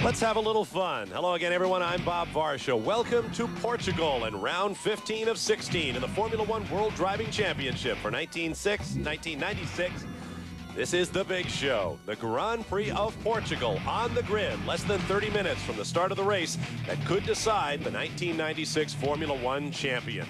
Let's have a little fun. Hello again, everyone. I'm Bob Varsha. Welcome to Portugal and round 15 of 16 in the Formula One World Driving Championship for 1996. This is the big show, the Grand Prix of Portugal on the grid. Less than 30 minutes from the start of the race that could decide the 1996 Formula One champion.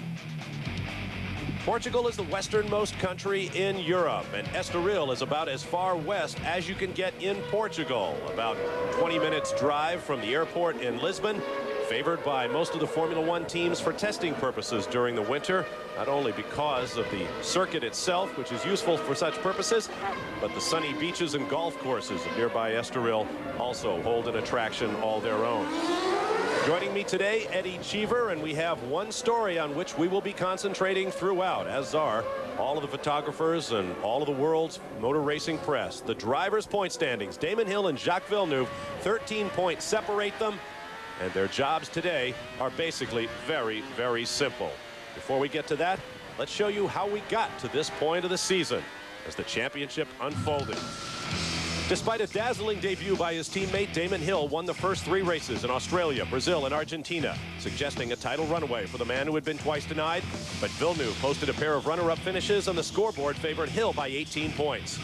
Portugal is the westernmost country in Europe, and Estoril is about as far west as you can get in Portugal. About 20 minutes drive from the airport in Lisbon, favored by most of the Formula One teams for testing purposes during the winter, not only because of the circuit itself, which is useful for such purposes, but the sunny beaches and golf courses of nearby Estoril also hold an attraction all their own. Joining me today, Eddie Cheever, and we have one story on which we will be concentrating throughout, as are all of the photographers and all of the world's motor racing press. The drivers' point standings, Damon Hill and Jacques Villeneuve, 13 points separate them, and their jobs today are basically very, very simple. Before we get to that, let's show you how we got to this point of the season as the championship unfolded. Despite a dazzling debut by his teammate, Damon Hill won the first 3 races in Australia, Brazil, and Argentina, suggesting a title runaway for the man who had been twice denied. But Villeneuve posted a pair of runner-up finishes, and the scoreboard favored Hill by 18 points.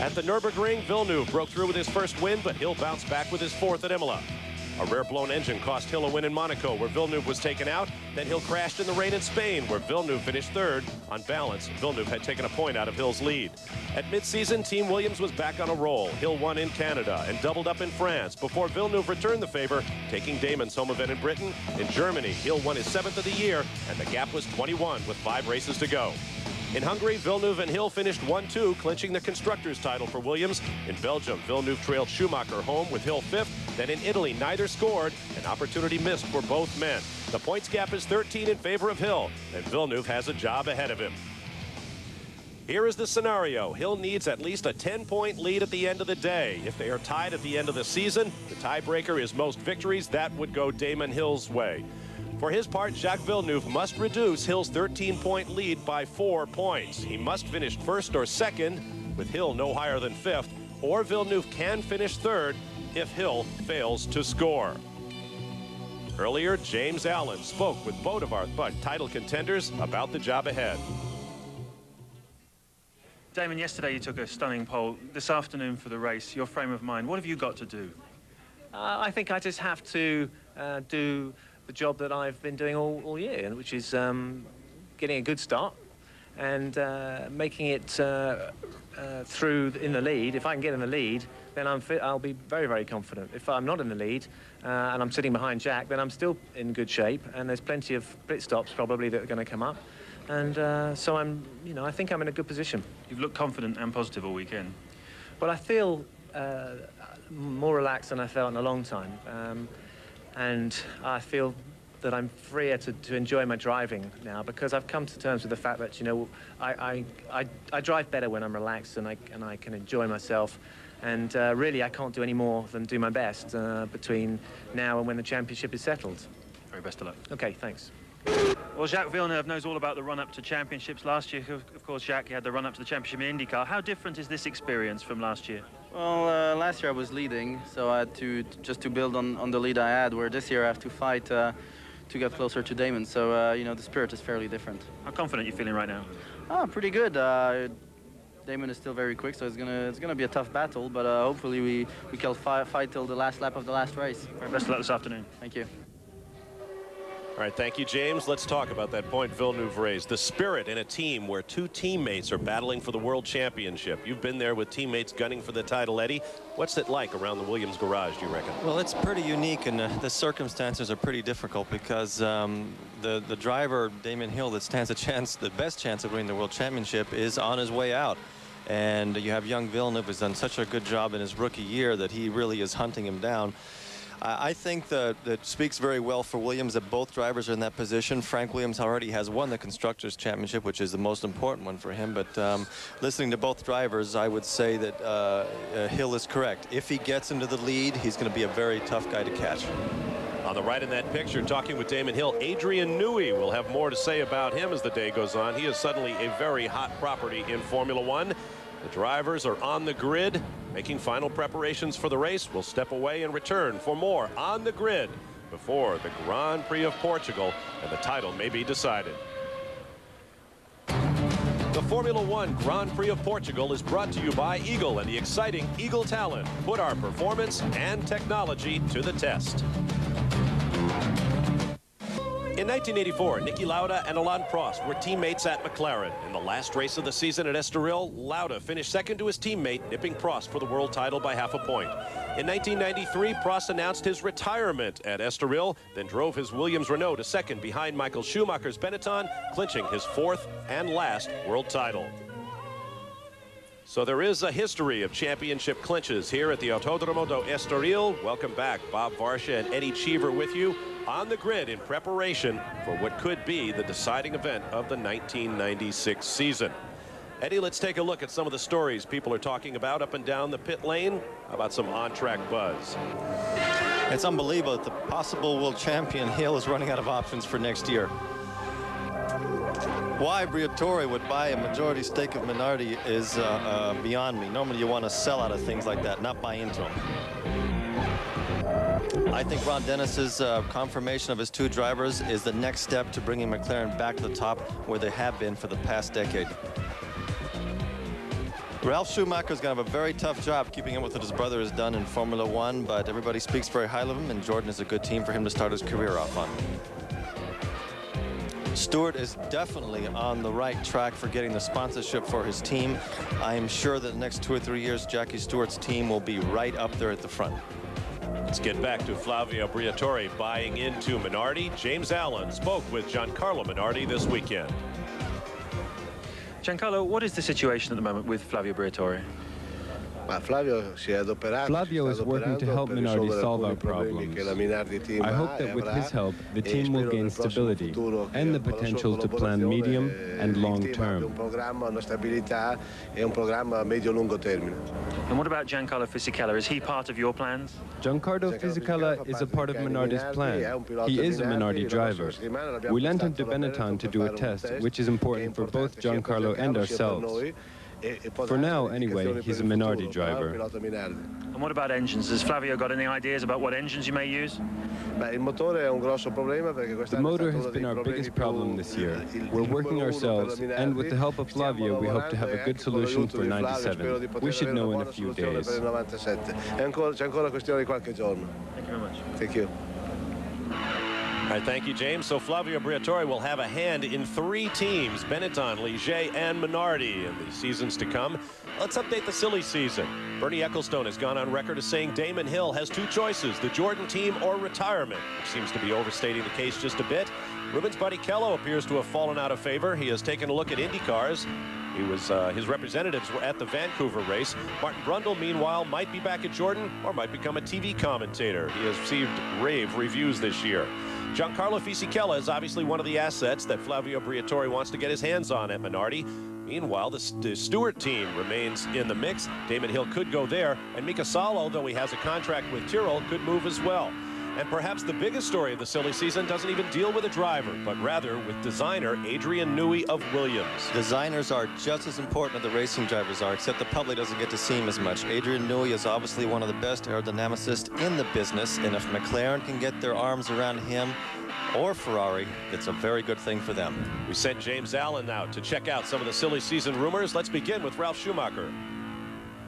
At the Nürburgring, Villeneuve broke through with his first win, but Hill bounced back with his 4th at Imola. A rare blown engine cost Hill a win in Monaco, where Villeneuve was taken out. Then Hill crashed in the rain in Spain, where Villeneuve finished 3rd. On balance, Villeneuve had taken a point out of Hill's lead. At midseason, Team Williams was back on a roll. Hill won in Canada and doubled up in France before Villeneuve returned the favor, taking Damon's home event in Britain. In Germany, Hill won his 7th of the year, and the gap was 21 with 5 races to go. In Hungary, Villeneuve and Hill finished 1-2, clinching the Constructors' title for Williams. In Belgium, Villeneuve trailed Schumacher home with Hill 5th. Then in Italy, neither scored. An opportunity missed for both men. The points gap is 13 in favor of Hill, and Villeneuve has a job ahead of him. Here is the scenario. Hill needs at least a 10-point lead at the end of the day. If they are tied at the end of the season, the tiebreaker is most victories. That would go Damon Hill's way. For his part, Jacques Villeneuve must reduce Hill's 13-point lead by 4 points. He must finish 1st or 2nd, with Hill no higher than 5th, or Villeneuve can finish 3rd if Hill fails to score. Earlier, James Allen spoke with both of our title contenders about the job ahead. Damon, yesterday you took a stunning pole. This afternoon for the race, your frame of mind, what have you got to do? I think I just have to do the job that I've been doing all year, which is getting a good start and making it through in the lead. If I can get in the lead, then I'll be very, very confident. If I'm not in the lead and I'm sitting behind Jack, then I'm still in good shape, and there's plenty of pit stops probably that are going to come up. And so I think I'm in a good position. You've looked confident and positive all weekend. Well, I feel more relaxed than I felt in a long time. And I feel that I'm freer to enjoy my driving now, because I've come to terms with the fact that, I drive better when I'm relaxed and I can enjoy myself. And really, I can't do any more than do my best between now and when the championship is settled. Very best of luck. Okay, thanks. Well, Jacques Villeneuve knows all about the run-up to championships. Last year, of course, Jacques, had the run-up to the championship in IndyCar. How different is this experience from last year? Well, last year I was leading, so I had to build on the lead I had, where this year I have to fight to get closer to Damon. So, the spirit is fairly different. How confident are you feeling right now? Pretty good. Damon is still very quick, so it's gonna be a tough battle, but hopefully we can fight till the last lap of the last race. Very best of luck this afternoon. Thank you. All right, thank you, James. Let's talk about that point Villeneuve raised. The spirit in a team where 2 teammates are battling for the world championship. You've been there with teammates gunning for the title, Eddie. What's it like around the Williams garage, do you reckon? Well, it's pretty unique, and the circumstances are pretty difficult, because the driver, Damon Hill, that stands the best chance of winning the world championship, is on his way out. And you have young Villeneuve, who's done such a good job in his rookie year that he really is hunting him down. I think that speaks very well for Williams that both drivers are in that position. Frank Williams already has won the Constructors' Championship, which is the most important one for him. But listening to both drivers, I would say that Hill is correct. If he gets into the lead, he's going to be a very tough guy to catch. On the right in that picture, talking with Damon Hill, Adrian Newey will have more to say about him as the day goes on. He is suddenly a very hot property in Formula One. The drivers are on the grid, making final preparations for the race. We'll step away and return for more On the Grid before the Grand Prix of Portugal, and the title may be decided. The Formula One Grand Prix of Portugal is brought to you by Eagle and the exciting Eagle Talent. Put our performance and technology to the test. In 1984, Niki Lauda and Alain Prost were teammates at McLaren. In the last race of the season at Estoril, Lauda finished second to his teammate, nipping Prost for the world title by half a point. In 1993, Prost announced his retirement at Estoril, then drove his Williams Renault to second behind Michael Schumacher's Benetton, clinching his fourth and last world title. So there is a history of championship clinches here at the Autódromo do Estoril. Welcome back, Bob Varsha and Eddie Cheever with you on the grid in preparation for what could be the deciding event of the 1996 season. Eddie, let's take a look at some of the stories people are talking about up and down the pit lane. How about some on-track buzz? It's unbelievable that the possible world champion Hill is running out of options for next year. Why Briatore would buy a majority stake of Minardi is beyond me. Normally you want to sell out of things like that, not buy into them. I think Ron Dennis's confirmation of his two drivers is the next step to bringing McLaren back to the top where they have been for the past decade. Ralf Schumacher's going to have a very tough job keeping up with what his brother has done in Formula One, but everybody speaks very highly of him, and Jordan is a good team for him to start his career off on. Stewart is definitely on the right track for getting the sponsorship for his team. I am sure that the next 2 or 3 years, Jackie Stewart's team will be right up there at the front. Let's get back to Flavio Briatore buying into Minardi. James Allen spoke with Giancarlo Minardi this weekend. Giancarlo, what is the situation at the moment with Flavio Briatore? Flavio is working to help Minardi solve our problems. I hope that with his help, the team will gain stability and the potential to plan medium and long term. And what about Giancarlo Fisichella? Is he part of your plans? Giancarlo Fisichella is a part of Minardi's plan. He is a Minardi driver. We lent him to Benetton to do a test, which is important for both Giancarlo and ourselves. For now, anyway, he's a Minardi driver. And what about engines? Has Flavio got any ideas about what engines you may use? The motor has been our biggest problem this year. We're working ourselves, and with the help of Flavio, we hope to have a good solution for 97. We should know in a few days. Thank you very much. Thank you. All right, thank you, James. So Flavio Briatore will have a hand in 3 teams, Benetton, Ligier, and Minardi in the seasons to come. Let's update the silly season. Bernie Ecclestone has gone on record as saying Damon Hill has 2 choices, the Jordan team or retirement, which seems to be overstating the case just a bit. Rubens Barrichello appears to have fallen out of favor. He has taken a look at Indy cars. He was, his representatives were at the Vancouver race. Martin Brundle, meanwhile, might be back at Jordan or might become a TV commentator. He has received rave reviews this year. Giancarlo Fisichella is obviously one of the assets that Flavio Briatore wants to get his hands on at Minardi. Meanwhile, the Stewart team remains in the mix. Damon Hill could go there, and Mika Salo, though he has a contract with Tyrrell, could move as well. And perhaps the biggest story of the silly season doesn't even deal with a driver, but rather with designer Adrian Newey of Williams. Designers are just as important as the racing drivers are, except the public doesn't get to see him as much. Adrian Newey is obviously one of the best aerodynamicists in the business, and if McLaren can get their arms around him or Ferrari, it's a very good thing for them. We sent James Allen out to check out some of the silly season rumors. Let's begin with Ralf Schumacher.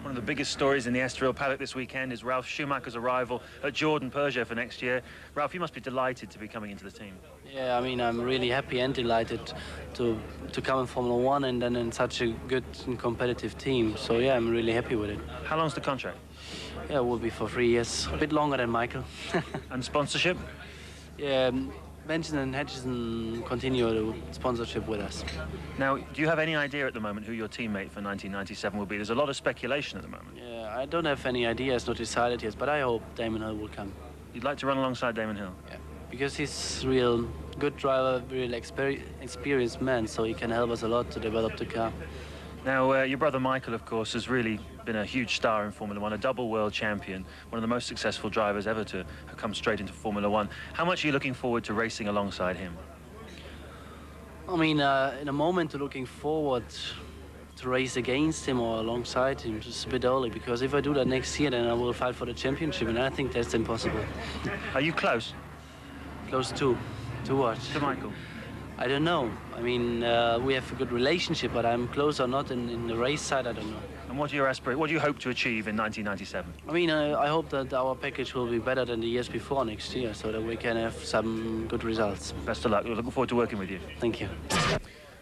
One of the biggest stories in the Estoril paddock this weekend is Ralf Schumacher's arrival at Jordan Peugeot for next year. Ralf, you must be delighted to be coming into the team. Yeah, I mean, I'm really happy and delighted to come in Formula One and then in such a good and competitive team. So yeah, I'm really happy with it. How long's the contract? Yeah, it will be for 3 years, a bit longer than Michael. And sponsorship? Yeah, Benson and Hedgeson continue the sponsorship with us. Now, do you have any idea at the moment who your teammate for 1997 will be? There's a lot of speculation at the moment. Yeah, I don't have any idea, it's not decided yet, but I hope Damon Hill will come. You'd like to run alongside Damon Hill? Yeah, because he's a real good driver, real experienced man, so he can help us a lot to develop the car. Now, your brother Michael, of course, has really been a huge star in Formula One, a double world champion, one of the most successful drivers ever to have come straight into Formula One. How much are you looking forward to racing alongside him? I mean, in a moment to looking forward, race against him or alongside him. Just a bit early, because if I do that next year, then I will fight for the championship, and I think that's impossible. Are you close? Close to what? To Michael? I don't know. I mean, we have a good relationship, but I'm close or not in the race side, I don't know. And what are your aspirations? What do you hope to achieve in 1997? I mean, I hope that our package will be better than the years before next year, so that we can have some good results. Best of luck. We're looking forward to working with you. Thank you.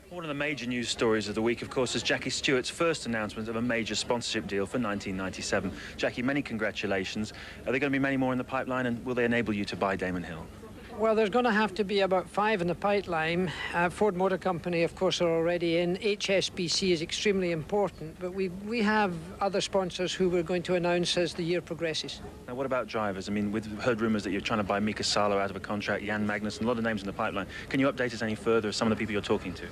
One of the major news stories of the week, of course, is Jackie Stewart's first announcement of a major sponsorship deal for 1997. Jackie, many congratulations. Are there going to be many more in the pipeline, and will they enable you to buy Damon Hill? Well, there's going to have to be about 5 in the pipeline. Ford Motor Company, of course, are already in. HSBC is extremely important, but we have other sponsors who we're going to announce as the year progresses. Now, what about drivers? I mean, we've heard rumours that you're trying to buy Mika Salo out of a contract, Jan Magnussen, a lot of names in the pipeline. Can you update us any further of some of the people you're talking to?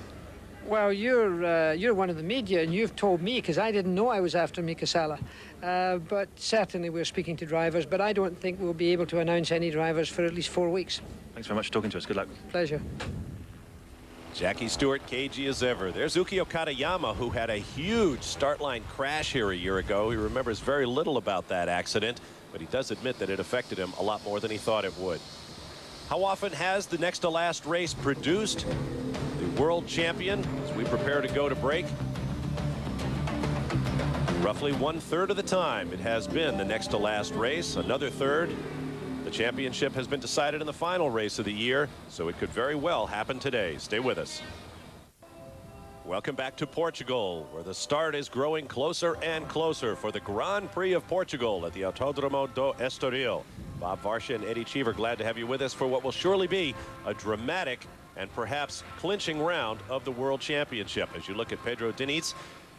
Well, you're one of the media, and you've told me, because I didn't know I was after Mika Salo. But certainly we're speaking to drivers, but I don't think we'll be able to announce any drivers for at least 4 weeks. Thanks very much for talking to us. Good luck. Pleasure. Jackie Stewart, cagey as ever. There's Ukio Katayama, who had a huge start line crash here a year ago. He remembers very little about that accident, but he does admit that it affected him a lot more than he thought it would. How often has the next to last race produced the world champion as we prepare to go to break? Roughly 1/3 of the time it has been the next to last race. Another third, the championship has been decided in the final race of the year, so it could very well happen today. Stay with us. Welcome back to Portugal, where the start is growing closer and closer for the Grand Prix of Portugal at the Autódromo do Estoril. Bob Varsha and Eddie Cheever, glad to have you with us for what will surely be a dramatic and perhaps clinching round of the World Championship. As you look at Pedro Diniz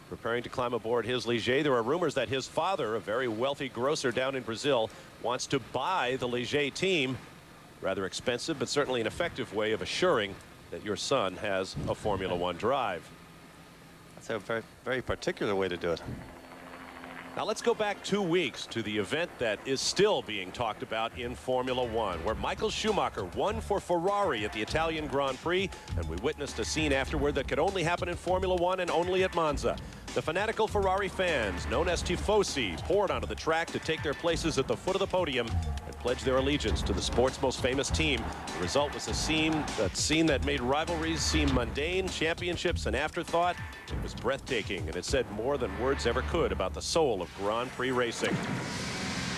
preparing to climb aboard his Ligier, there are rumors that his father, a very wealthy grocer down in Brazil, wants to buy the Ligier team. Rather expensive, but certainly an effective way of assuring that your son has a Formula One drive. That's a very, very particular way to do it. Now let's go back 2 weeks to the event that is still being talked about in Formula One, where Michael Schumacher won for Ferrari at the Italian Grand Prix, and we witnessed a scene afterward that could only happen in Formula One and only at Monza. The fanatical Ferrari fans, known as tifosi, poured onto the track to take their places at the foot of the podium and pledge their allegiance to the sport's most famous team. The result was a scene that made rivalries seem mundane, championships an afterthought. It was breathtaking, and it said more than words ever could about the soul of Grand Prix racing.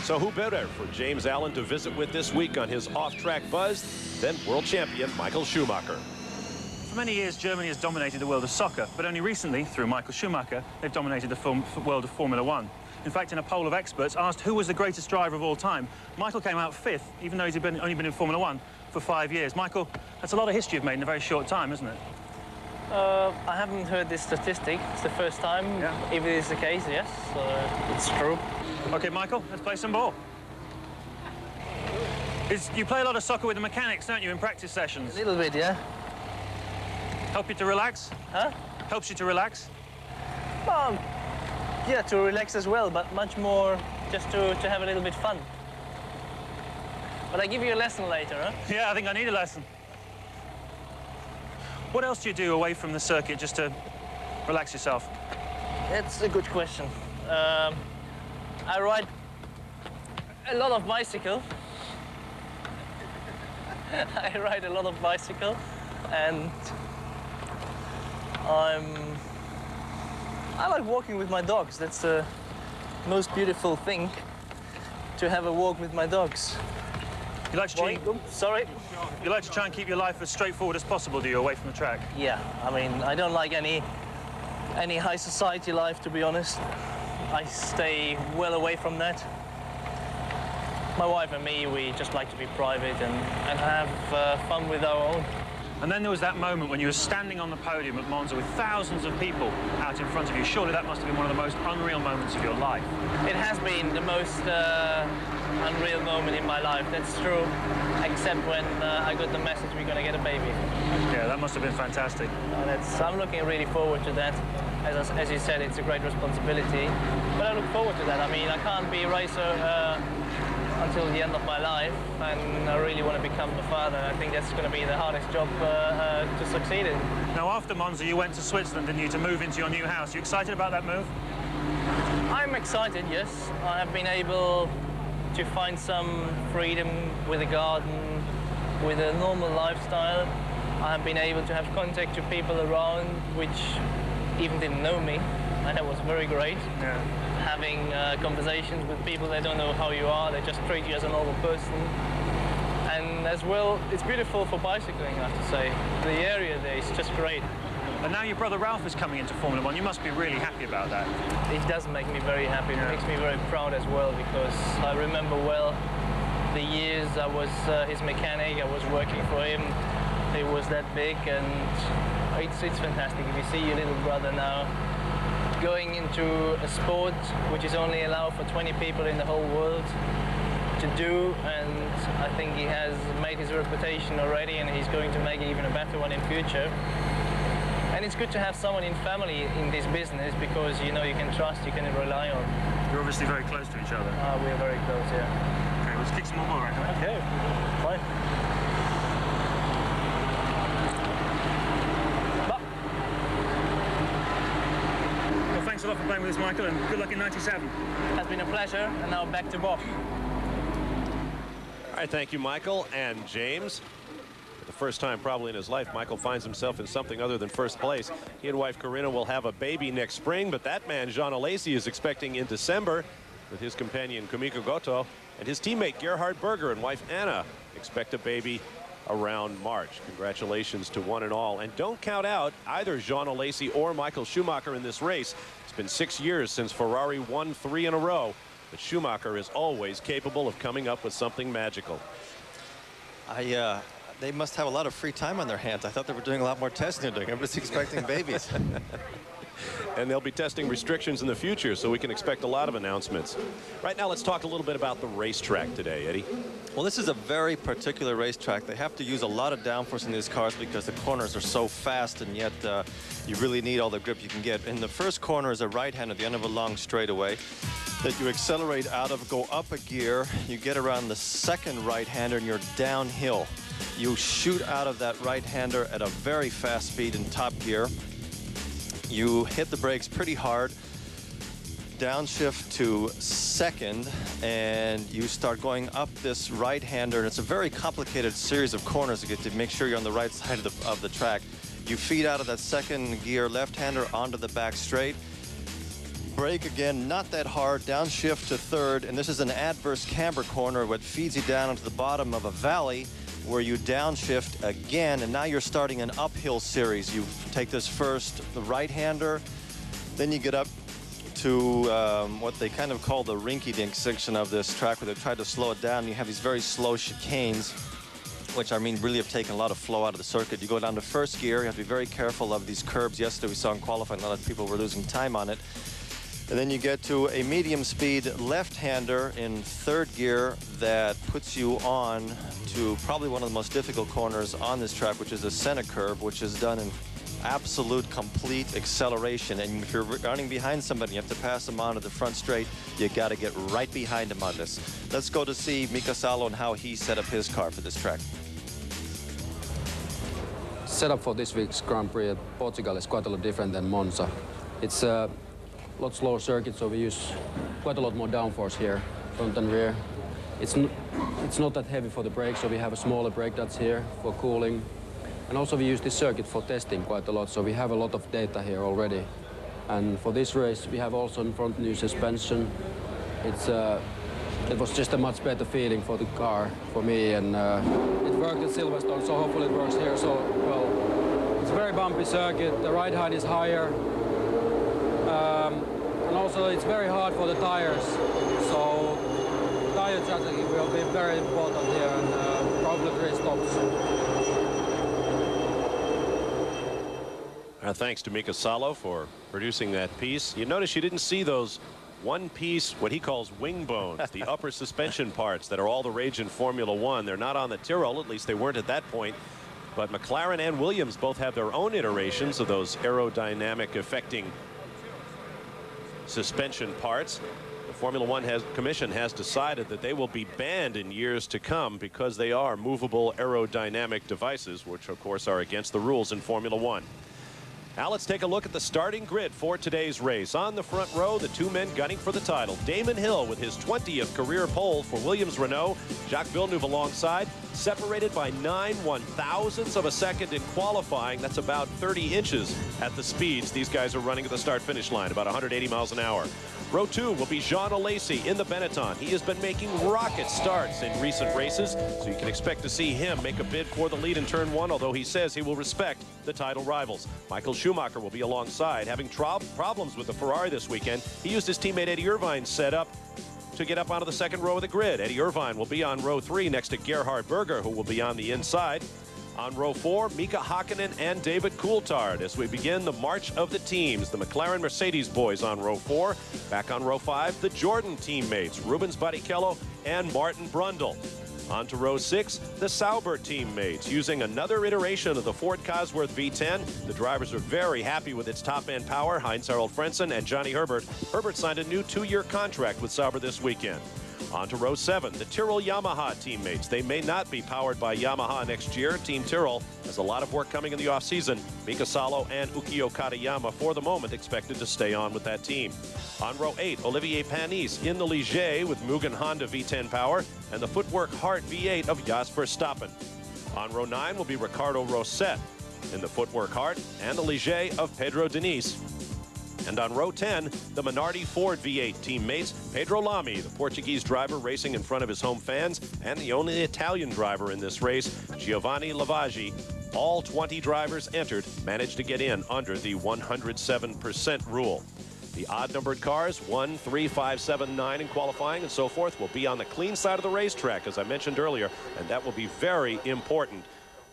So who better for James Allen to visit with this week on his off-track buzz than world champion Michael Schumacher? For many years, Germany has dominated the world of soccer, but only recently, through Michael Schumacher, they've dominated the world of Formula One. In fact, in a poll of experts asked who was the greatest driver of all time, Michael came out 5th, even though he's only been in Formula One for 5 years. Michael, that's a lot of history you've made in a very short time, isn't it? I haven't heard this statistic. It's the first time. Yeah. If it is the case, yes, it's true. OK, Michael, let's play some ball. You play a lot of soccer with the mechanics, don't you, in practice sessions? A little bit, yeah. Help you to relax? Huh? Helps you to relax? Yeah, to relax as well, but much more just to have a little bit fun. But I give you a lesson later, huh? Yeah, I think I need a lesson. What else do you do away from the circuit just to relax yourself? That's a good question. I ride a lot of bicycle. I ride a lot of bicycle, and I like walking with my dogs. That's the most beautiful thing, to have a walk with my dogs. You like to Sorry? You like to try and keep your life as straightforward as possible, do you, away from the track? Yeah, I mean, I don't like any high society life, to be honest. I stay well away from that. My wife and me, we just like to be private and have fun with our own. And then there was that moment when you were standing on the podium at Monza with thousands of people out in front of you. Surely that must have been one of the most unreal moments of your life. It has been the most unreal moment in my life, that's true. Except when I got the message we're going to get a baby. Yeah, that must have been fantastic. I'm looking really forward to that. As you said, it's a great responsibility. But I look forward to that. I mean, I can't be a racer until the end of my life, and I really want to become a father. I think that's going to be the hardest job to succeed in. Now, after Monza, you went to Switzerland, didn't you, to move into your new house? You excited about that move? I'm excited, yes. I have been able to find some freedom with a garden, with a normal lifestyle. I have been able to have contact to people around which even didn't know me, and that was very great. Yeah. Having conversations with people that don't know how you are, they just treat you as a normal person. And as well, it's beautiful for bicycling, I have to say. The area there is just great. And now your brother Ralph is coming into Formula One. You must be really happy about that. It does make me very happy. It makes me very proud as well, because I remember well the years I was his mechanic. I was working for him. He was that big, and it's fantastic. If you see your little brother now going into a sport which is only allowed for 20 people in the whole world to do, and I think he has made his reputation already, and he's going to make even a better one in future. And it's good to have someone in family in this business, because you know you can trust, you can rely on. You're obviously very close to each other. We're very close, yeah. Okay, let's kick some more, right? Okay, fine. Well, thanks a lot for playing with us, Michael, and good luck in '97. Has been a pleasure, and now back to Bob. All right, thank you, Michael and James. For the first time probably in his life, Michael finds himself in something other than first place. He and wife Corinna will have a baby next spring, but that man, Jean Alesi, is expecting in December with his companion Kumiko Goto, and his teammate Gerhard Berger and wife Anna expect a baby around March. Congratulations to one and all, and don't count out either Jean Alesi or Michael Schumacher in this race. It's been 6 years since Ferrari won 3 in a row, but Schumacher is always capable of coming up with something magical. They must have a lot of free time on their hands. I thought they were doing a lot more testing. Everybody's expecting babies. And they'll be testing restrictions in the future, so we can expect a lot of announcements. Right now, let's talk a little bit about the racetrack today, Eddie. Well, this is a very particular racetrack. They have to use a lot of downforce in these cars because the corners are so fast, and yet you really need all the grip you can get. In the first corner is a right-hand at the end of a long straightaway that you accelerate out of, go up a gear, you get around the second right-hander, and you're downhill. You shoot out of that right-hander at a very fast speed in top gear. You hit the brakes pretty hard, downshift to second, and you start going up this right-hander, and it's a very complicated series of corners to get to make sure you're on the right side of the track. You feed out of that second gear left-hander onto the back straight, brake again, not that hard, downshift to third, and this is an adverse camber corner, what feeds you down into the bottom of a valley, where you downshift again, and now you're starting an uphill series. You take this first, the right-hander, then you get up to what they kind of call the rinky-dink section of this track, where they try to slow it down. You have these very slow chicanes, which I mean really have taken a lot of flow out of the circuit. You go down to first gear, you have to be very careful of these curbs. Yesterday we saw in qualifying, a lot of people were losing time on it. And then you get to a medium speed left-hander in third gear that puts you on to probably one of the most difficult corners on this track, which is the center curve, which is done in absolute complete acceleration. And if you're running behind somebody, you have to pass them on to the front straight. You got to get right behind him on this. Let's go to see Mika Salo and how he set up his car for this track. Setup for this week's Grand Prix at Portugal is quite a lot different than Monza. It's a lot slower circuit, so we use quite a lot more downforce here, front and rear. It's not that heavy for the brakes, so we have a smaller brake that's here for cooling. And also we use this circuit for testing quite a lot, so we have a lot of data here already. And for this race, we have also in front new suspension. It was just a much better feeling for the car, for me, and it worked at Silverstone, so hopefully it works here. So, well, it's a very bumpy circuit, the ride height is higher. And also it's very hard for the tires, so tire chassis will be very important here, and probably 3 stops. Thanks to Mika Salo for producing that piece. You notice you didn't see those one-piece, what he calls wing bones, the upper suspension parts that are all the rage in Formula One. They're not on the Tyrrell, at least they weren't at that point. But McLaren and Williams both have their own iterations of those aerodynamic affecting suspension parts. The Formula One Commission has decided that they will be banned in years to come because they are movable aerodynamic devices, which of course are against the rules in Formula One. Now let's take a look at the starting grid for today's race. On the front row, the two men gunning for the title. Damon Hill with his 20th career pole for Williams-Renault. Jacques Villeneuve alongside, separated by 9/1000ths of a second in qualifying. That's about 30 inches at the speeds these guys are running at the start-finish line, about 180 miles an hour. Row 2 will be Jean Alesi in the Benetton. He has been making rocket starts in recent races, so you can expect to see him make a bid for the lead in turn 1, although he says he will respect the title rivals. Michael Schumacher will be alongside, having problems with the Ferrari this weekend. He used his teammate Eddie Irvine's setup to get up onto the second row of the grid. Eddie Irvine will be on row 3 next to Gerhard Berger, who will be on the inside. On row 4, Mika Hakkinen and David Coulthard as we begin the march of the teams. The McLaren Mercedes boys on row 4. Back on row 5, the Jordan teammates, Rubens Barrichello and Martin Brundle. On to row 6, the Sauber teammates. Using another iteration of the Ford Cosworth V10, the drivers are very happy with its top-end power. Heinz-Harald Frentzen and Johnny Herbert. Herbert signed a new 2-year contract with Sauber this weekend. On to row 7, the Tyrrell Yamaha teammates. They may not be powered by Yamaha next year. Team Tyrrell has a lot of work coming in the offseason. Mika Salo and Ukio Katayama, for the moment, expected to stay on with that team. On row 8, Olivier Panis in the Ligier with Mugen Honda V10 power and the Footwork Hart V8 of Jos Verstappen. On row 9 will be Ricardo Rosset in the Footwork Hart and the Ligier of Pedro Diniz. And on row 10, the Minardi Ford V8 teammates, Pedro Lamy, the Portuguese driver racing in front of his home fans, and the only Italian driver in this race, Giovanni Lavaggi. All 20 drivers entered managed to get in under the 107% rule. The odd-numbered cars, 1, 3, 5, 7, 9 in qualifying and so forth, will be on the clean side of the racetrack, as I mentioned earlier, and that will be very important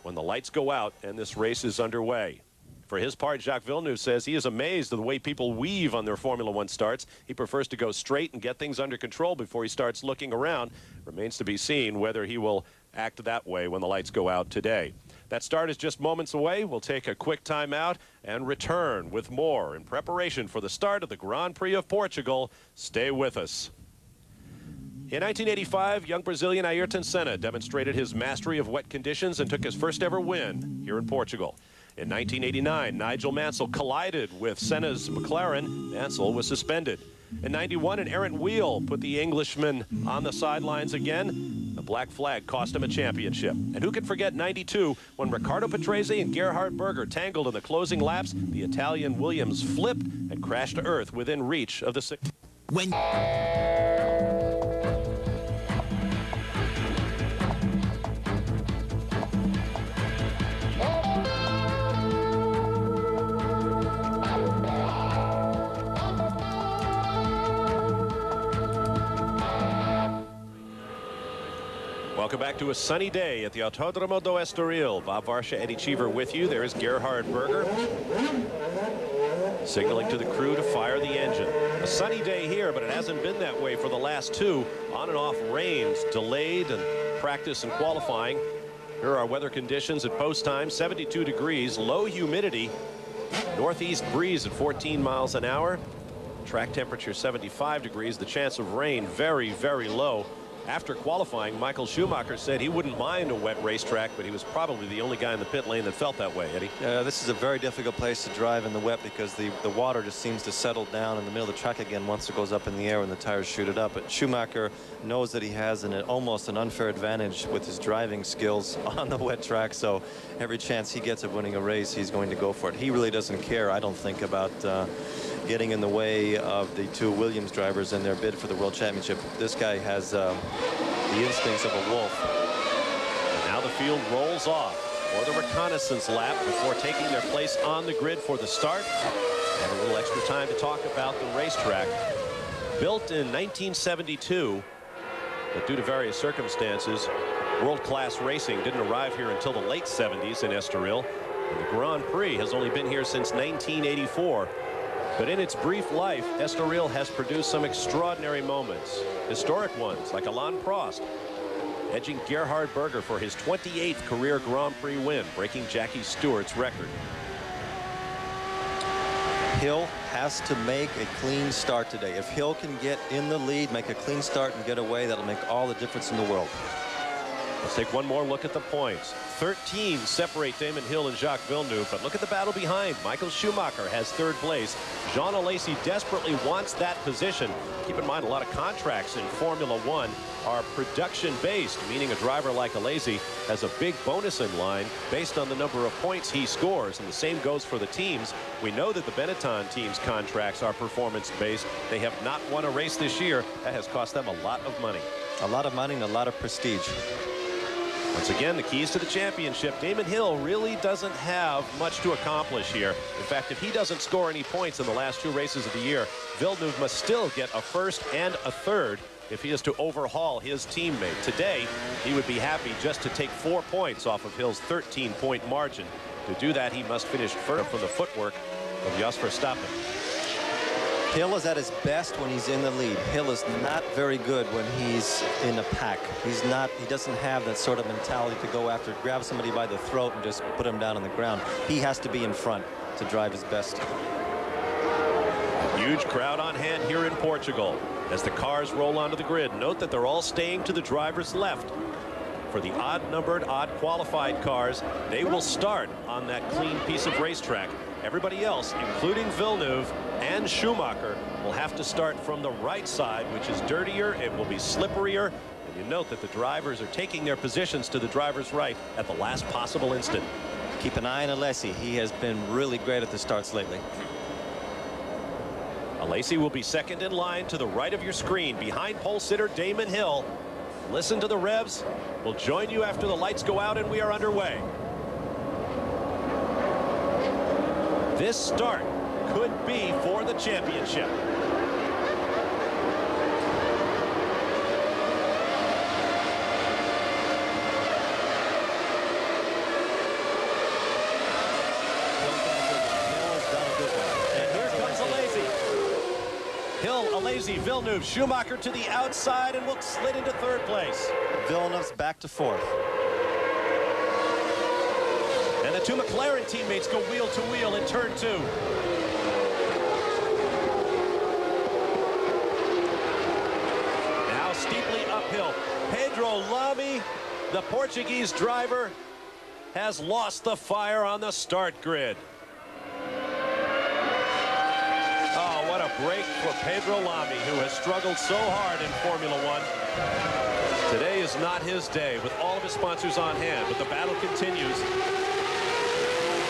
when the lights go out and this race is underway. For his part, Jacques Villeneuve says he is amazed at the way people weave on their Formula One starts. He prefers to go straight and get things under control before he starts looking around. Remains to be seen whether he will act that way when the lights go out today. That start is just moments away. We'll take a quick timeout and return with more in preparation for the start of the Grand Prix of Portugal. Stay with us. In 1985, young Brazilian Ayrton Senna demonstrated his mastery of wet conditions and took his first ever win here in Portugal. In 1989, Nigel Mansell collided with Senna's McLaren. Mansell was suspended. In 91, an errant wheel put the Englishman on the sidelines again. The black flag cost him a championship. And who could forget 92, when Riccardo Patrese and Gerhard Berger tangled in the closing laps, the Italian Williams flipped and crashed to earth within reach of the sixth. Welcome back to a sunny day at the Autódromo do Estoril. Bob Varsha, Eddie Cheever with you. There is Gerhard Berger signaling to the crew to fire the engine. A sunny day here, but it hasn't been that way for the last two. On and off rains, delayed and practice and qualifying. Here are our weather conditions at post time. 72 degrees, low humidity, northeast breeze at 14 miles an hour. Track temperature 75 degrees. The chance of rain very, very low. After qualifying, Michael Schumacher said he wouldn't mind a wet racetrack, but he was probably the only guy in the pit lane that felt that way, Eddie. This is a very difficult place to drive in the wet because the water just seems to settle down in the middle of the track again once it goes up in the air when the tires shoot it up. But Schumacher knows that he has almost an unfair advantage with his driving skills on the wet track, so every chance he gets of winning a race, he's going to go for it. He really doesn't care, I don't think, about getting in the way of the two Williams drivers in their bid for the World Championship. This guy has the instincts of a wolf. And now the field rolls off for the reconnaissance lap before taking their place on the grid for the start. And a little extra time to talk about the racetrack. Built in 1972, but due to various circumstances, world-class racing didn't arrive here until the late 70s in Estoril. And the Grand Prix has only been here since 1984. But in its brief life, Estoril has produced some extraordinary moments. Historic ones, like Alain Prost, edging Gerhard Berger for his 28th career Grand Prix win, breaking Jackie Stewart's record. Hill has to make a clean start today. If Hill can get in the lead, make a clean start and get away, that'll make all the difference in the world. Let's take one more look at the points. 13 separate Damon Hill and Jacques Villeneuve, but look at the battle behind. Michael Schumacher has third place. Jean Alesi desperately wants that position. Keep in mind, a lot of contracts in Formula One are production-based, meaning a driver like Alesi has a big bonus in line based on the number of points he scores, and the same goes for the teams. We know that the Benetton team's contracts are performance-based. They have not won a race this year. That has cost them a lot of money. A lot of money and a lot of prestige. Once again, the keys to the championship. Damon Hill really doesn't have much to accomplish here. In fact, if he doesn't score any points in the last two races of the year, Villeneuve must still get a first and a third if he is to overhaul his teammate. Today, he would be happy just to take 4 points off of Hill's 13-point margin. To do that, he must finish first from the footwork of Jos Verstappen. Hill is at his best when he's in the lead. Hill is not very good when he's in a pack. He doesn't have that sort of mentality to go after, grab somebody by the throat and just put him down on the ground. He has to be in front to drive his best. Huge crowd on hand here in Portugal as the cars roll onto the grid. Note that they're all staying to the driver's left. For the odd-numbered, odd-qualified cars, they will start on that clean piece of racetrack. Everybody else, including Villeneuve and Schumacher, will have to start from the right side, which is dirtier. It will be slipperier. And you note that the drivers are taking their positions to the driver's right at the last possible instant. Keep an eye on Alesi. He has been really great at the starts lately. Alesi will be second in line to the right of your screen, behind pole sitter Damon Hill. Listen to the revs. We'll join you after the lights go out and we are underway. This start could be for the championship. And here comes Alesi. Hill, Alesi, Villeneuve, Schumacher to the outside and will slid into third place. Villeneuve's back to fourth. And the two McLaren teammates go wheel to wheel in turn 2. Now steeply uphill. Pedro Lamy, the Portuguese driver, has lost the fire on the start grid. Oh, what a break for Pedro Lamy, who has struggled so hard in Formula One. Today is not his day with all of his sponsors on hand, but the battle continues.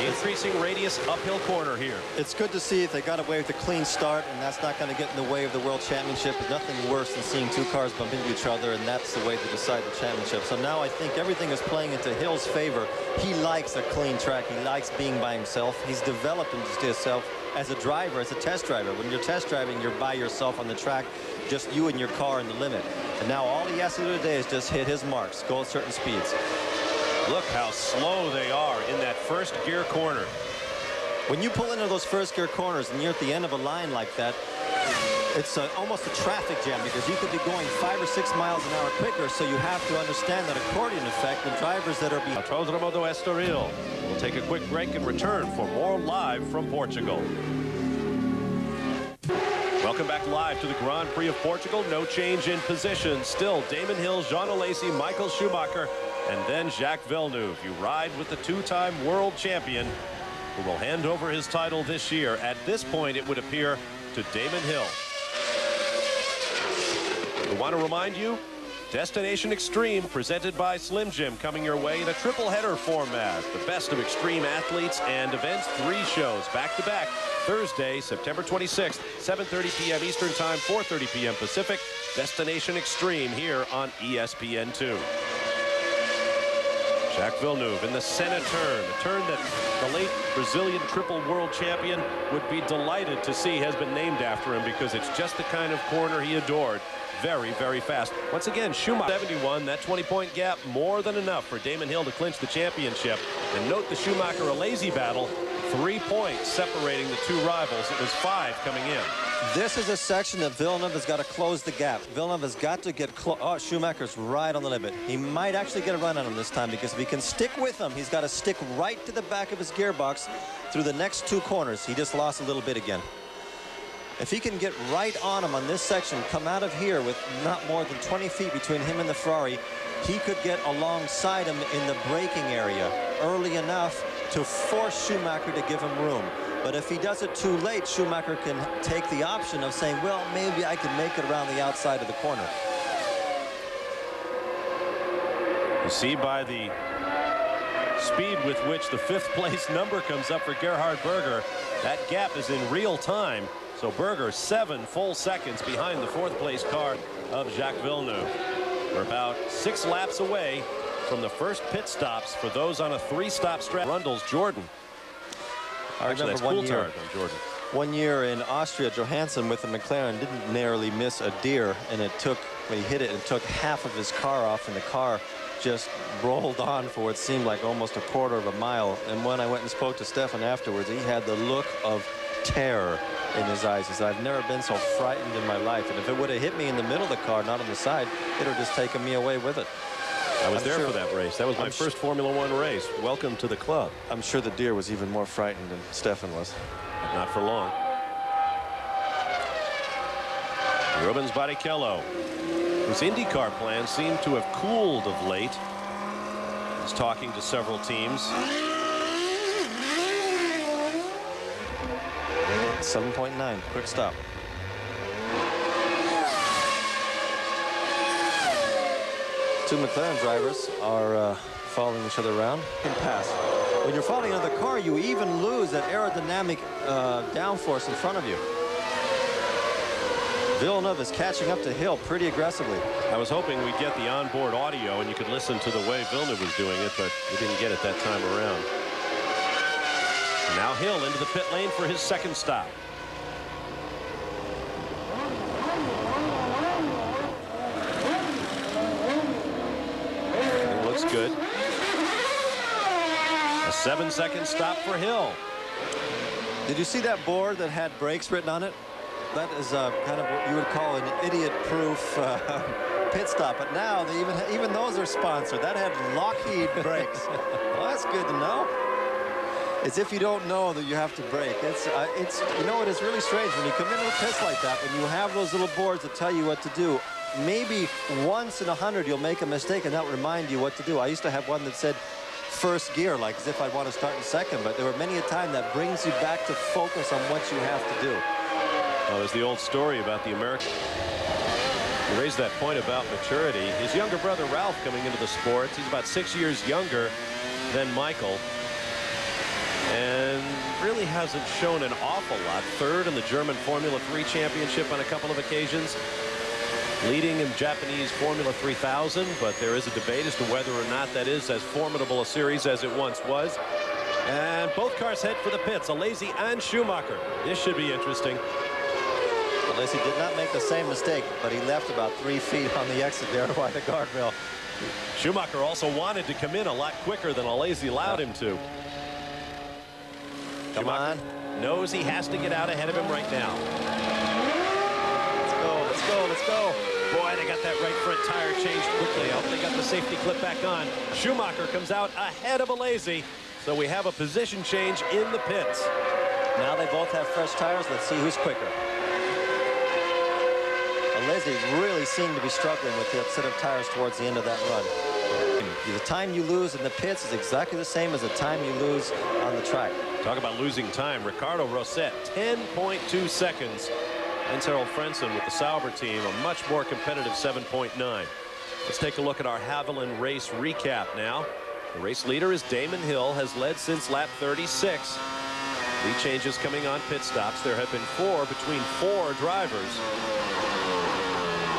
Increasing radius uphill corner here. It's good to see if they got away with a clean start, and that's not going to get in the way of the World Championship. There's nothing worse than seeing two cars bump into each other, and that's the way to decide the championship. So now I think everything is playing into Hill's favor. He likes a clean track. He likes being by himself. He's developed into himself as a driver, as a test driver. When you're test driving, you're by yourself on the track, just you and your car in the limit. And now all he has to do today is just hit his marks, go at certain speeds. Look how slow they are in that first gear corner. When you pull into those first gear corners and you're at the end of a line like that, it's almost a traffic jam because you could be going 5 or 6 miles an hour quicker, so you have to understand that accordion effect. The drivers that are behind. Autódromo do Estoril. We'll take a quick break and return for more live from Portugal. Welcome back live to the Grand Prix of Portugal. No change in position. Still Damon Hill, Jean Alesi, Michael Schumacher, and then Jacques Villeneuve. You ride with the two-time world champion who will hand over his title this year. At this point, it would appear to Damon Hill. We want to remind you, Destination Extreme, presented by Slim Jim, coming your way in a triple header format. The best of extreme athletes and events, 3 shows back-to-back. Thursday, September 26th, 7:30 p.m. Eastern Time, 4:30 p.m. Pacific. Destination Extreme here on ESPN2. Jacques Villeneuve in the Senna turn, a turn that the late Brazilian triple world champion would be delighted to see has been named after him because it's just the kind of corner he adored. Very, very fast. Once again, Schumacher 71, that 20-point gap, more than enough for Damon Hill to clinch the championship. And note the Schumacher-Alesi battle. 3 points separating the two rivals. It was 5 coming in. This is a section that Villeneuve has got to close the gap. Villeneuve has got to get close. Oh, Schumacher's right on the limit. He might actually get a run on him this time, because if he can stick with him, he's got to stick right to the back of his gearbox through the next 2 corners. He just lost a little bit again. If he can get right on him on this section, come out of here with not more than 20 feet between him and the Ferrari, he could get alongside him in the braking area early enough to force Schumacher to give him room. But if he does it too late, Schumacher can take the option of saying, well, maybe I can make it around the outside of the corner. You see by the speed with which the 5th place number comes up for Gerhard Berger, that gap is in real time. So Berger 7 full seconds behind the 4th place car of Jacques Villeneuve. We're about 6 laps away from the first pit stops for those on a 3-stop stretch. Rundle's Jordan. I Actually, remember that's Coulthard on Jordan. One year in Austria, Johansson with the McLaren didn't narrowly miss a deer, and it took, when he hit it, it took half of his car off, and the car just rolled on for what seemed like almost a quarter of a mile. And when I went and spoke to Stefan afterwards, he had the look of terror in his eyes. He said, I've never been so frightened in my life, and if it would have hit me in the middle of the car, not on the side, it would have just taken me away with it. I was there for that race. That was my first Formula One race. Welcome to the club. I'm sure the deer was even more frightened than Stefan was. Not for long. Rubens Barrichello, whose IndyCar plans seem to have cooled of late. He's talking to several teams. 7.9, quick stop. Two McLaren drivers are following each other around. Can pass. When you're following another car, you even lose that aerodynamic downforce in front of you. Villeneuve is catching up to Hill pretty aggressively. I was hoping we'd get the onboard audio and you could listen to the way Villeneuve was doing it, but we didn't get it that time around. Now Hill into the pit lane for his 2nd stop. It looks good. A 7-second stop for Hill. Did you see that board that had brakes written on it? That is kind of what you would call an idiot-proof pit stop. But now they even those are sponsored. That had Lockheed brakes. Well, that's good to know. As if you don't know that you have to brake. It's you know, it is really strange when you come into the pits like that and you have those little boards that tell you what to do. Maybe once in 100 you'll make a mistake and that will remind you what to do. I used to have one that said first gear, like as if I'd want to start in 2nd, but there were many a time that brings you back to focus on what you have to do. Well, there's the old story about the American. You raised that point about maturity. His younger brother Ralph coming into the sports. He's about 6 years younger than Michael, and really hasn't shown an awful lot. 3rd in the German Formula 3 championship on a couple of occasions, leading in Japanese Formula 3000, but there is a debate as to whether or not that is as formidable a series as it once was. And both cars head for the pits, Alesi and Schumacher. This should be interesting. Alesi did not make the same mistake, but he left about 3 feet on the exit there by the guardrail. Schumacher also wanted to come in a lot quicker than Alesi allowed him to. Come on. Knows he has to get out ahead of him right now. Let's go, let's go, let's go. Boy, they got that right front tire changed quickly. I hope they got the safety clip back on. Schumacher comes out ahead of Alesi, so we have a position change in the pits. Now they both have fresh tires. Let's see who's quicker. Alesi really seemed to be struggling with the set of tires towards the end of that run. The time you lose in the pits is exactly the same as the time you lose on the track. Talk about losing time. Ricardo Rosset, 10.2 seconds. And Harold Frentzen with the Sauber team, a much more competitive 7.9. Let's take a look at our Haviland race recap now. The race leader is Damon Hill, has led since lap 36. Lead changes coming on pit stops. There have been 4 between 4 drivers.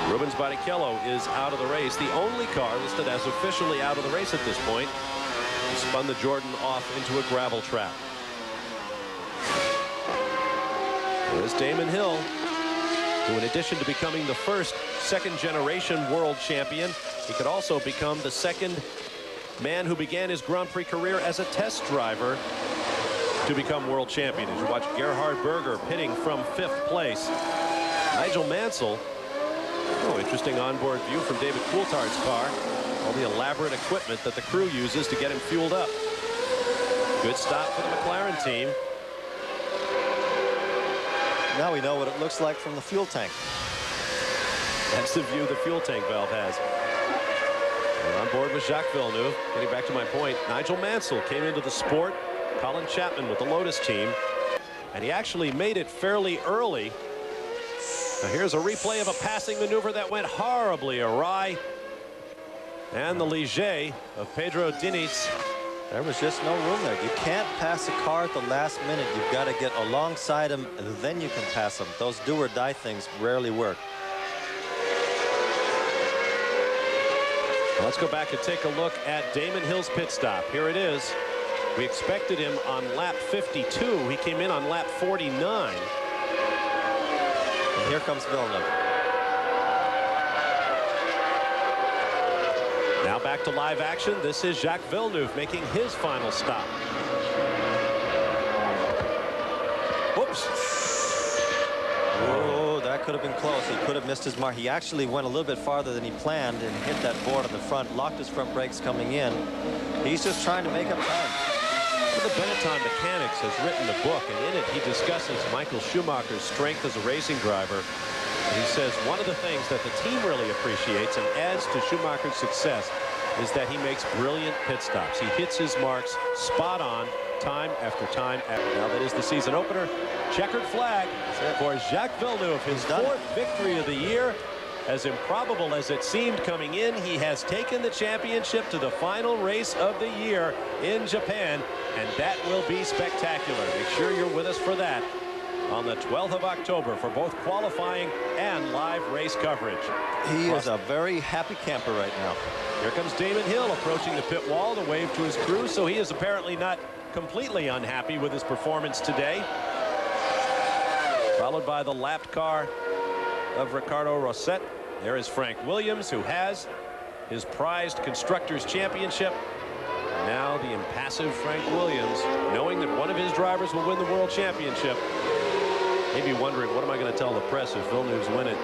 Rubens Barrichello is out of the race. The only car listed as officially out of the race at this point. He spun the Jordan off into a gravel trap. There's Damon Hill, who in addition to becoming the first second-generation world champion, he could also become the 2nd man who began his Grand Prix career as a test driver. to become world champion. As you watch Gerhard Berger pitting from 5th place. Nigel Mansell. Oh, interesting onboard view from David Coulthard's car. All the elaborate equipment that the crew uses to get him fueled up. Good stop for the McLaren team. Now we know what it looks like from the fuel tank. That's the view the fuel tank valve has. We're on board with Jacques Villeneuve. Getting back to my point, Nigel Mansell came into the sport. Colin Chapman with the Lotus team. And he actually made it fairly early. Now here's a replay of a passing maneuver that went horribly awry. And the Ligier of Pedro Diniz. There was just no room there. You can't pass a car at the last minute. You've got to get alongside him, and then you can pass him. Those do or die things rarely work. Let's go back and take a look at Damon Hill's pit stop. Here it is. We expected him on lap 52. He came in on lap 49. And here comes Villeneuve. Now back to live action. This is Jacques Villeneuve making his final stop. Whoops. Oh, that could have been close. He could have missed his mark. He actually went a little bit farther than he planned and hit that board on the front, locked his front brakes coming in. He's just trying to make up time. The Benetton Mechanics has written a book, and in it he discusses Michael Schumacher's strength as a racing driver. And he says one of the things that the team really appreciates and adds to Schumacher's success is that he makes brilliant pit stops. He hits his marks spot on, time after time after. Now that is the season opener. Checkered flag for Jacques Villeneuve, his 4th victory of the year. As improbable as it seemed coming in, he has taken the championship to the final race of the year in Japan, and that will be spectacular. Make sure you're with us for that on the 12th of October for both qualifying and live race coverage. He is a very happy camper right now. Here comes Damon Hill approaching the pit wall to wave to his crew, so he is apparently not completely unhappy with his performance today. Followed by the lapped car of Ricardo Rosset. There is Frank Williams, who has his prized Constructors' Championship. Now the impassive Frank Williams, knowing that one of his drivers will win the World Championship, maybe wondering, what am I going to tell the press if Villeneuve's win it?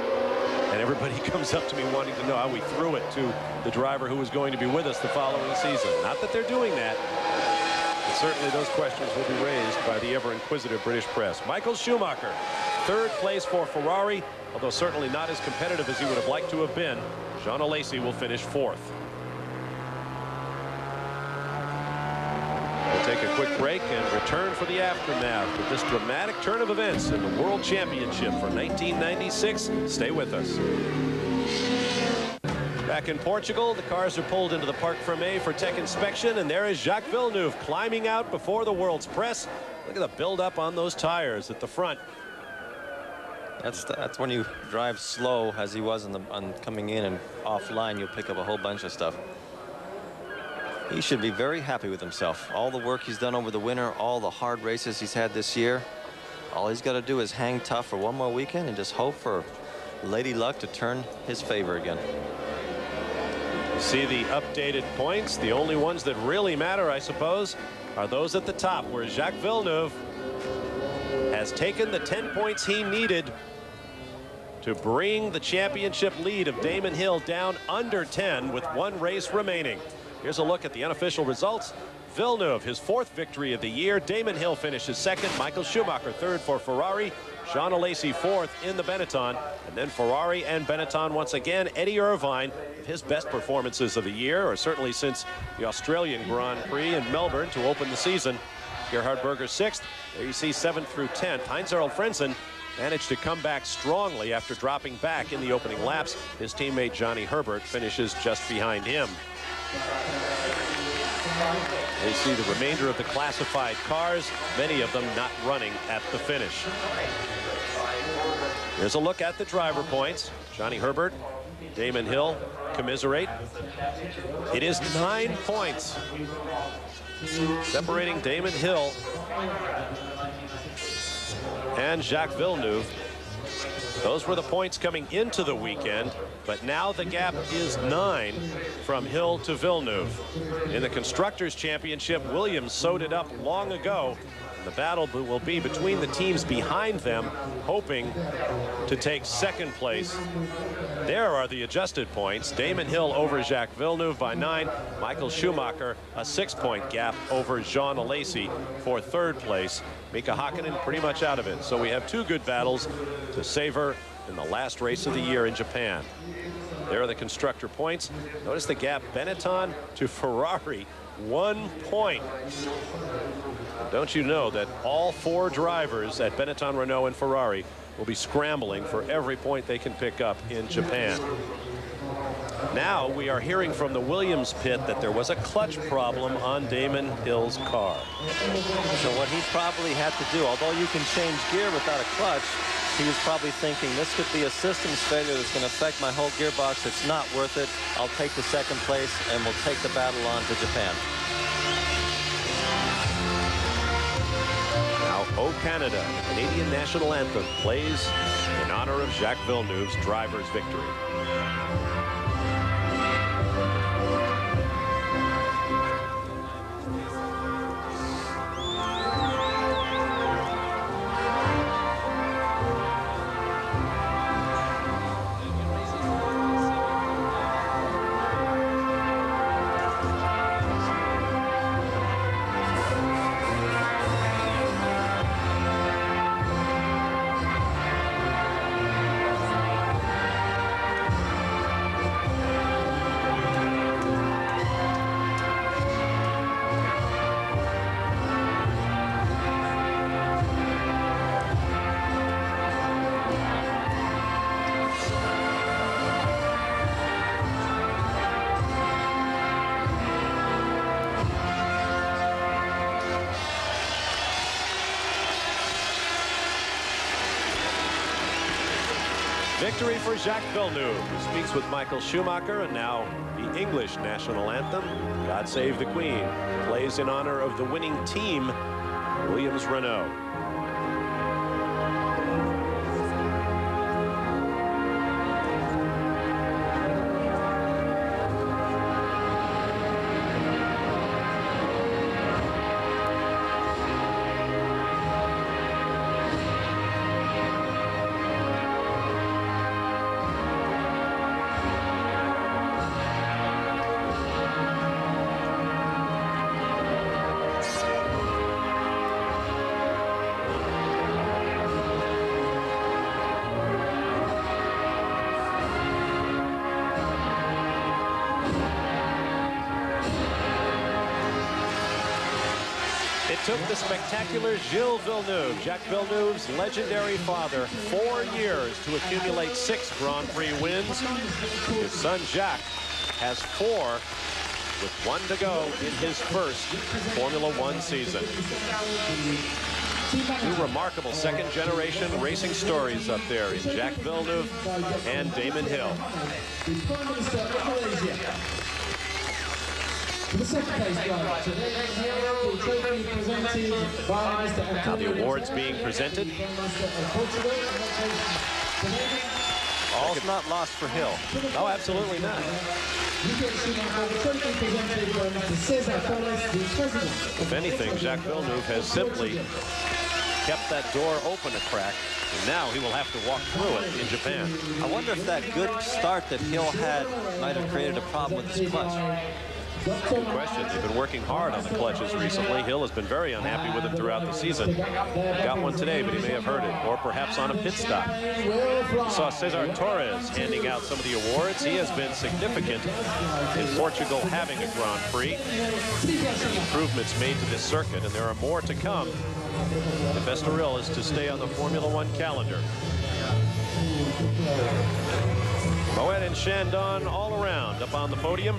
And everybody comes up to me wanting to know how we threw it to the driver who was going to be with us the following season. Not that they're doing that. But certainly those questions will be raised by the ever-inquisitive British press. Michael Schumacher, 3rd place for Ferrari, although certainly not as competitive as he would have liked to have been. Jean Alesi will finish 4th. We'll take a quick break and return for the aftermath with this dramatic turn of events in the World Championship for 1996. Stay with us. Back in Portugal, the cars are pulled into the Parc Fermé for tech inspection, and there is Jacques Villeneuve climbing out before the world's press. Look at the build-up on those tires at the front. That's when you drive slow, as he was on coming in and offline, you'll pick up a whole bunch of stuff. He should be very happy with himself. All the work he's done over the winter, all the hard races he's had this year. All he's got to do is hang tough for one more weekend and just hope for Lady Luck to turn his favor again. See the updated points. The only ones that really matter, I suppose, are those at the top, where Jacques Villeneuve has taken the 10 points he needed to bring the championship lead of Damon Hill down under 10 with 1 race remaining. Here's a look at the unofficial results. Villeneuve, his 4th victory of the year. Damon Hill finishes 2nd. Michael Schumacher 3rd for Ferrari. Jean Alesi 4th in the Benetton. And then Ferrari and Benetton once again. Eddie Irvine, his best performances of the year, or certainly since the Australian Grand Prix in Melbourne to open the season. Gerhard Berger 6th. There you see 7th through 10th. Heinz-Harald Frentzen managed to come back strongly after dropping back in the opening laps. His teammate Johnny Herbert finishes just behind him. They see the remainder of the classified cars, many of them not running at the finish. Here's a look at the driver points. Johnny Herbert, Damon Hill commiserate. It is 9 points separating Damon Hill and Jacques Villeneuve. Those were the points coming into the weekend, but now the gap is 9 from Hill to Villeneuve. In the Constructors' Championship, Williams sewed it up long ago And the battle will be between the teams behind them, hoping to take second place. There are the adjusted points. Damon Hill over Jacques Villeneuve by 9. Michael Schumacher, a 6-point gap over Jean Alesi for third place. Mika Hakkinen pretty much out of it. So we have two good battles to savor in the last race of the year in Japan. There are the constructor points. Notice the gap, Benetton to Ferrari, 1 point. Don't you know that all 4 drivers at Benetton, Renault, and Ferrari will be scrambling for every point they can pick up in Japan. Now we are hearing from the Williams pit that there was a clutch problem on Damon Hill's car. So what he probably had to do, although you can change gear without a clutch, he was probably thinking this could be a systems failure that's going to affect my whole gearbox. It's not worth it. I'll take the second place and we'll take the battle on to Japan. Now, O Canada, the Canadian national anthem, plays in honor of Jacques Villeneuve's driver's victory. Victory for Jacques Villeneuve, who speaks with Michael Schumacher, and now the English national anthem, God Save the Queen, plays in honor of the winning team, Williams Renault. It took the spectacular Gilles Villeneuve, Jacques Villeneuve's legendary father, 4 years to accumulate 6 Grand Prix wins. His son Jacques has 4, with 1 to go in his first Formula One season. 2 remarkable second-generation racing stories up there in Jacques Villeneuve and Damon Hill. Now the awards being presented. All's not lost for Hill. No, absolutely not. If anything, Jacques Villeneuve has simply kept that door open a crack, and now he will have to walk through it in Japan. I wonder if that good start that Hill had might have created a problem with his clutch. Good question. They've been working hard on the clutches recently. Hill has been very unhappy with them throughout the season. Got one today, but he may have hurt it, or perhaps on a pit stop. We saw Cesar Torres handing out some of the awards. He has been significant in Portugal having a Grand Prix. Improvements made to this circuit, and there are more to come. The best thrill is to stay on the Formula One calendar. Moet and Chandon all around up on the podium.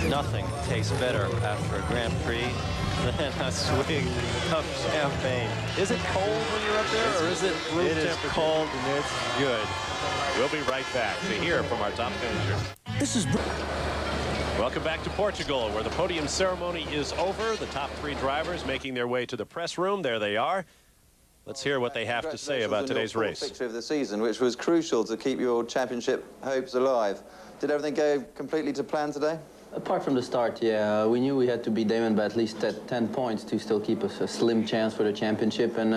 Nothing tastes better after a Grand Prix than a swig of champagne. Is it cold when you're up there, or is it room temperature? It is cold and it's good. We'll be right back to hear from our top finishers. This is... Welcome back to Portugal, where the podium ceremony is over. The top 3 drivers making their way to the press room. There they are. Let's hear what they have to say about today's race. Victory of the season, which was crucial to keep your championship hopes alive. Did everything go completely to plan today? Apart from the start, yeah, we knew we had to beat Damon by at least 10 points to still keep us a slim chance for the championship, and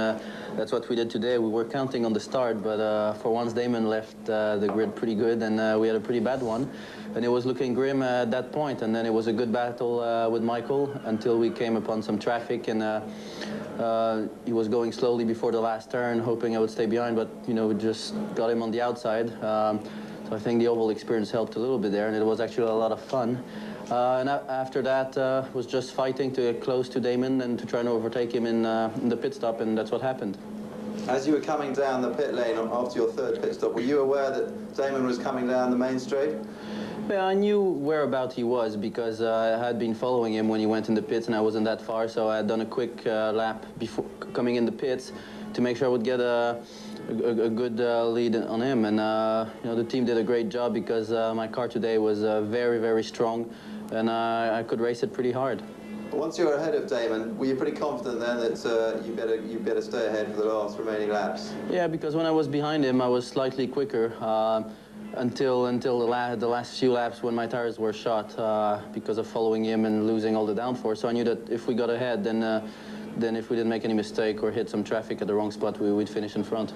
that's what we did today. We were counting on the start, but for once Damon left the grid pretty good, and we had a pretty bad one, and it was looking grim at that point. And then it was a good battle with Michael until we came upon some traffic, and he was going slowly before the last turn, hoping I would stay behind, but you know, we just got him on the outside. So I think the oval experience helped a little bit there, and it was actually a lot of fun. And after that, was just fighting to get close to Damon and to try and overtake him in the pit stop, and that's what happened. As you were coming down the pit lane after your third pit stop, were you aware that Damon was coming down the main straight? Yeah, I knew whereabout he was because I had been following him when he went in the pits, and I wasn't that far, so I had done a quick lap before coming in the pits to make sure I would get a good lead on him. And you know, the team did a great job because my car today was very, very strong, and I could race it pretty hard. Once you were ahead of Damon, were you pretty confident then that you better stay ahead for the last remaining laps? Yeah, because when I was behind him, I was slightly quicker until the last few laps when my tires were shot because of following him and losing all the downforce. So I knew that if we got ahead, then if we didn't make any mistake or hit some traffic at the wrong spot, we'd finish in front.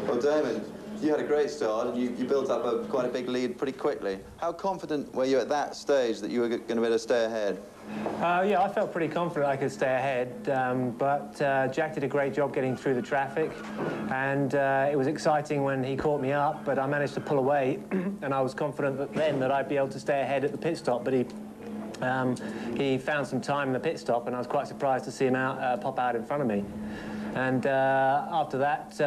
Well, Damon, you had a great start, and you built up quite a big lead pretty quickly. How confident were you at that stage that you were going to be able to stay ahead? Yeah, I felt pretty confident I could stay ahead, but Jack did a great job getting through the traffic, and it was exciting when he caught me up, but I managed to pull away, and I was confident that I'd be able to stay ahead at the pit stop, but he found some time in the pit stop, and I was quite surprised to see him pop out in front of me. And after that,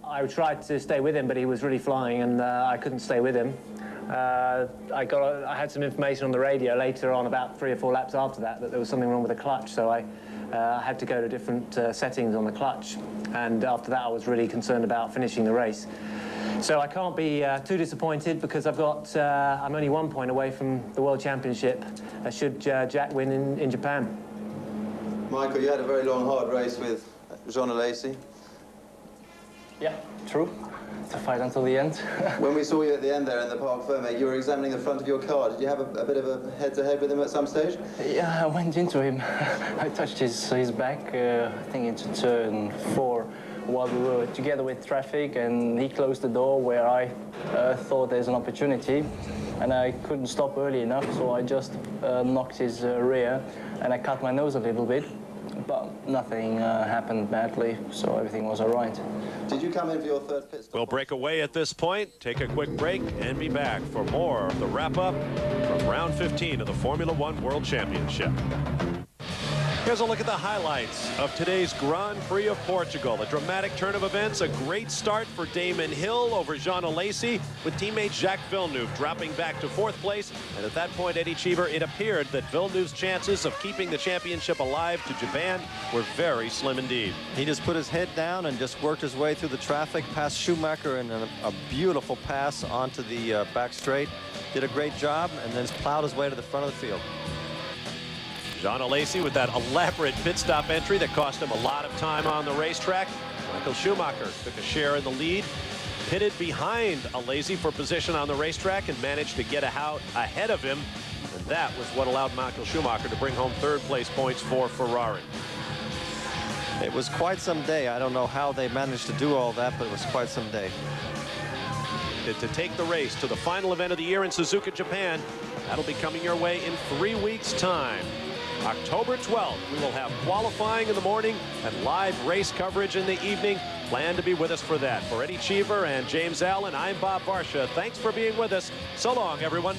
I tried to stay with him, but he was really flying, and I couldn't stay with him. I had some information on the radio later on, about 3 or 4 laps after that there was something wrong with the clutch, so I had to go to different settings on the clutch. And after that, I was really concerned about finishing the race. So I can't be too disappointed because I'm only 1 point away from the World Championship should Jack win in Japan. Michael, you had a very long, hard race with Jean Alesi. Yeah, true. To fight until the end. When we saw you at the end there in the Parc Fermé, you were examining the front of your car. Did you have a bit of a head-to-head with him at some stage? Yeah, I went into him. I touched his back, I think into turn 4, while we were together with traffic, and he closed the door where I thought there's an opportunity, and I couldn't stop early enough, so I just knocked his rear, and I cut my nose a little bit. But nothing happened badly, so everything was all right. Did you come in for your third pit stop? We'll break away at this point, take a quick break, and be back for more of the wrap-up from round 15 of the Formula One World Championship. Here's a look at the highlights of today's Grand Prix of Portugal. A dramatic turn of events, a great start for Damon Hill over Jean Alesi, with teammate Jacques Villeneuve dropping back to 4th place. And at that point, Eddie Cheever, it appeared that Villeneuve's chances of keeping the championship alive to Japan were very slim indeed. He just put his head down and just worked his way through the traffic, past Schumacher, and a beautiful pass onto the back straight. Did a great job, and then plowed his way to the front of the field. Jean Alesi with that elaborate pit stop entry that cost him a lot of time on the racetrack. Michael Schumacher took a share in the lead, pitted behind Alesi for position on the racetrack, and managed to get out ahead of him. And that was what allowed Michael Schumacher to bring home 3rd place points for Ferrari. It was quite some day. I don't know how they managed to do all that, but it was quite some day. To take the race to the final event of the year in Suzuka, Japan. That'll be coming your way in 3 weeks' time. October 12th, we will have qualifying in the morning and live race coverage in the evening. Plan to be with us for that. For Eddie Cheever and James Allen, I'm Bob Varsha. Thanks for being with us. So long, everyone.